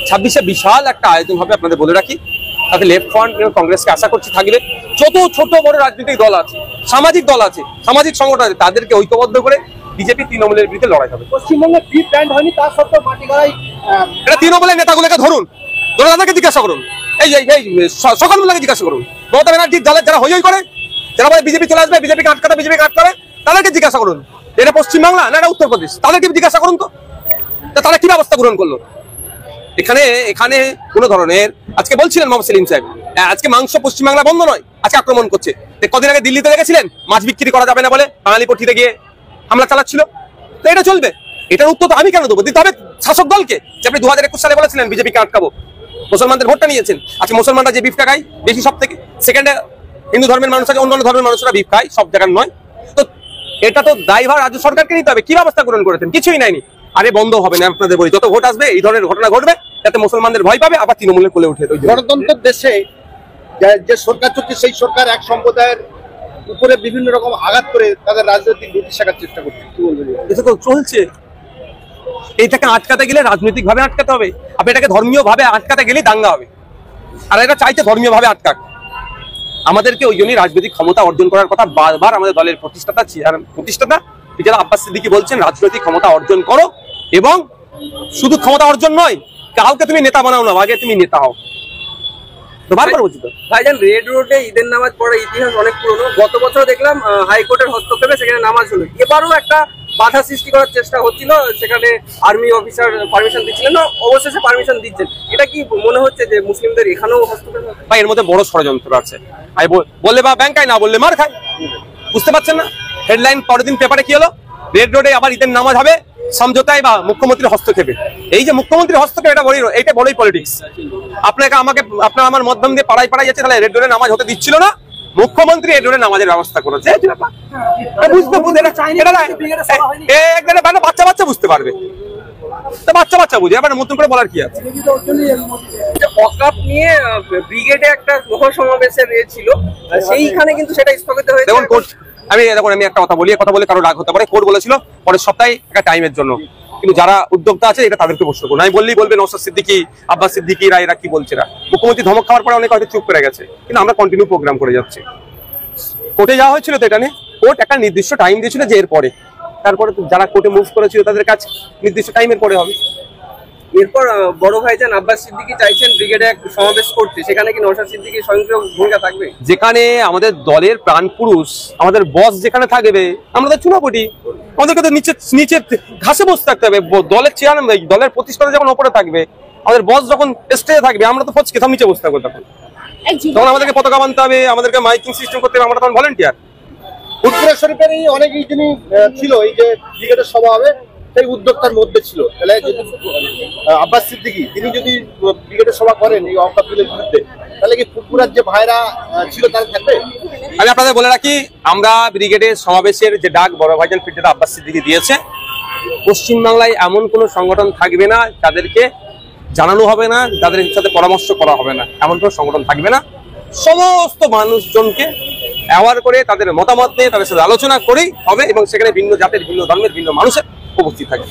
ছাব্বিশে বিশাল একটা আয়োজন হবে আপনাদের বলে রাখি। তাতে লেফট ফ্রন্ট এবং কংগ্রেসকে আশা করছি থাকবে, যত ছোট বড় রাজনৈতিক দল আছে, সামাজিক দল আছে, সামাজিক সংগঠন আছে, তাদেরকে ঐক্যবদ্ধ করে বিজেপি তৃণমূলের বিরুদ্ধে লড়াই হবে। পশ্চিমবঙ্গে ফ্রি ব্যান্ড হয়নি, তার সত্ত্বেও মাটি গড়াই এটা তৃণমূলের নেতাগুলোকে ধরুন, তাদেরকে জিজ্ঞাসা করুন, এই সকালবেলাকে জিজ্ঞাসা করুন, মমতা ব্যানার্জির দলের যারা হই করে, যারা বলে বিজেপি চলে আসবে, বিজেপিকে আটকাতে, বিজেপিকে আটকাবে, তাদেরকে জিজ্ঞাসা করুন এটা পশ্চিমবাংলা না এটা উত্তরপ্রদেশ, তাদেরকে জিজ্ঞাসা করুন তো তারা কি ব্যবস্থা গ্রহণ করলো। এখানে কোনো ধরনের, আজকে বলছিলেন মোহাম্মদ সেলিম সাহেব, আজকে মাংস পশ্চিমবাংলা বন্ধ নয়, আজকে আক্রমণ করছে। কদিন আগে দিল্লিতে দেখেছিলেন মাছ বিক্রি করা যাবে না বলে বাঙালি পট্টিতে গিয়ে হামলা চালাচ্ছিল। তো এটা চলবে, এটার উত্তর তো আমি কেন দেবো? দিতে হবে শাসক দলকে। যে আপনি 2021 সালে বলেছিলেন বিজেপিকে আটকাবো, মুসলমানদের ভোটটা নিয়েছেন, আজকে মুসলমানরা যে বিফটা খায় বেশি সব থেকে, সেকেন্ডে হিন্দু ধর্মের মানুষ আছে, অন্যান্য ধর্মের মানুষরা বিফ খায়, সব জায়গার নয়। তো এটা তো দায়ভার রাজ্য সরকারকে নিতে হবে। কি ব্যবস্থা গ্রহণ করেছেন? কিছুই নাইনি। আরে বন্ধ হবে না, আপনাদের বলি, যত ভোট আসবে এই ধরনের ঘটনা ঘটবে, যাতে মুসলমানদের ভয় পাবে, আবার তৃণমূলের কোলে উঠে। গণতন্ত্রের দেশে যে সরকার চলছে, সেই সরকার এক সম্প্রদায়ের উপরে বিভিন্ন রকম আঘাত করে তাদের রাজনৈতিক নীতি শেখার চেষ্টা করছে। কি বলবেন? এটা তো চলছে। এইটাকে আটকাতে গেলে রাজনৈতিক ভাবে আটকাতে হবে, আপনি এটাকে ধর্মীয় ভাবে আটকাতে গেলে দাঙ্গা হবে। আর এটা চাইতে ধর্মীয় ভাবে আটকাক। আমাদেরকে ওই জন্যই রাজনৈতিক ক্ষমতা অর্জন করার কথা বারবার আমাদের দলের প্রতিষ্ঠাতা যারা আব্বাস সিদ্দিকী বলছেন, রাজনৈতিক ক্ষমতা অর্জন করো, এবং শুধু ক্ষমতা অর্জন নয়, কাউকে তুমি নেতা বানাও না, আগে তুমি নেতা হও। তো বারবার বলছি তো ভাইজান, রেড রোডে ঈদের নামাজ পড়ার ইতিহাস অনেক পুরনো। গত বছর দেখলাম হাইকোর্টের হস্তক্ষেপে সেখানে নামাজ হলো। এবারও একটা বাধা সৃষ্টি করার চেষ্টা হচ্ছিল, সেখানে আর্মি অফিসার পারমিশন দিচ্ছিলেন না, অবশেষে পারমিশন দিচ্ছেন। এটা কি মনে হচ্ছে যে মুসলিমদের এখানেও হস্তক্ষেপ? ভাই, এর মধ্যে বড় ষড়যন্ত্র আছে। বললে বা ব্যাংকায়, না বললে মার খায়। বুঝতে পারছেন না? হেডলাইন পরের দিন পেপারে কি হলো? রেড রোডে আবার ঈদের নামাজ হবে সমঝোতায় বা মুখ্যমন্ত্রীর হস্তক্ষেপে। এই যে মুখ্যমন্ত্রীর হস্তক্ষেপ, এটা বড়ই পলিটিক্স। আপনার আমার মধ্যম দিয়ে পাড়ায় যাচ্ছে, তাহলে রেড রোডে নামাজ হতে দিচ্ছিল না, মুখ্যমন্ত্রী রেড রোডে নামাজের ব্যবস্থা করেছে। বাচ্চা বুঝতে পারবে, বাচ্চা বুঝে, আবার নতুন করে বলার কি আছে? ওয়াকআপ নিয়ে ব্রিগেডে একটা মহাসমাবেশের ছিল, সেইখানে কিন্তু সেটা স্থগিত হয়েছে। দেখুন আমি একটা কথা বলি, কথা বলে কারো রাগ হতে পারে। কোর্ট বলেছিল পরের সপ্তাহে একটা টাইমের জন্য, কিন্তু যারা উদ্যোক্তা আছে এটা তাদেরকে প্রশ্ন করুন। আমি বললেই বলবে নওশাদ সিদ্দিকী, আব্বাস সিদ্দিকী, এরা কি বলছে না। মুখ্যমন্ত্রী ধমক খাওয়ার পরে অনেক হয়তো চুপ করে গেছে, কিন্তু আমরা কন্টিনিউ প্রোগ্রাম করে যাচ্ছি। কোর্টে যাওয়া হয়েছিল তো এটা নিয়ে, কোর্ট একটা নির্দিষ্ট টাইম দিয়েছিল যে এরপরে, তারপরে যারা কোর্টে মুভ করেছিল তাদের কাজ নির্দিষ্ট টাইমের পরে হবে। এরপর বড় ভাইজান আব্বাস সিদ্দিকী চাইছেন ব্রিগেডে এক সমাবেশ করতে, সেখানে কি নওশাদ সিদ্দিকীর স্বয়ংক্রিয় ভূমিকা থাকবে? যেখানে আমাদের দলের প্রাণ পুরুষ, আমাদের বস যেখানে থাকবে, আমরা তো চুনাপটি, আমাদেরকে তো নিচে ঘাসে বসে থাকতে হবে। দলের চেয়ার, দলের প্রতিষ্ঠাতা যখন ওপরে থাকবে, আমাদের বস যখন স্টেজে থাকবে, আমরা তো ফচকে নিচে বসে থাকবো। তখন আমাদেরকে পতাকা বানতে হবে, আমাদেরকে মাইকিং সিস্টেম করতে হবে, আমরা তখন ভলেন্টিয়ার। ফুরফুরা শরীফের অনেকেই যিনি ছিল, এই যে ব্রিগেডের সভা হবে, সেই উদ্যোক্তার মধ্যে ছিল। তাহলে যদি আব্বাস সিদ্দিকী তিনি যদি ব্রিগেডের সভা করেন এই ওয়াকআপ বিলের বিরুদ্ধে, তাহলে কি ফুরফুরার যে ভাইরা ছিল তারা থাকবে? আমি আপনাদের বলে রাখি, আমরা ব্রিগেডের সমাবেশের যে ডাক বড় ভাইজান ফিরজাদা আব্বাস সিদ্দিকী দিয়েছে, পশ্চিমবাংলায় এমন কোনো সংগঠন থাকবে না যাদেরকে জানানো হবে না, যাদের সাথে পরামর্শ করা হবে না, এমন কোনো সংগঠন থাকবে না। সমস্ত মানুষজনকে অ্যাওয়ার করে তাদের মতামত নিয়ে তাদের সাথে আলোচনা করেই হবে, এবং সেখানে ভিন্ন জাতের, ভিন্ন ধর্মের, ভিন্ন মানুষের উপস্থিত থাকে।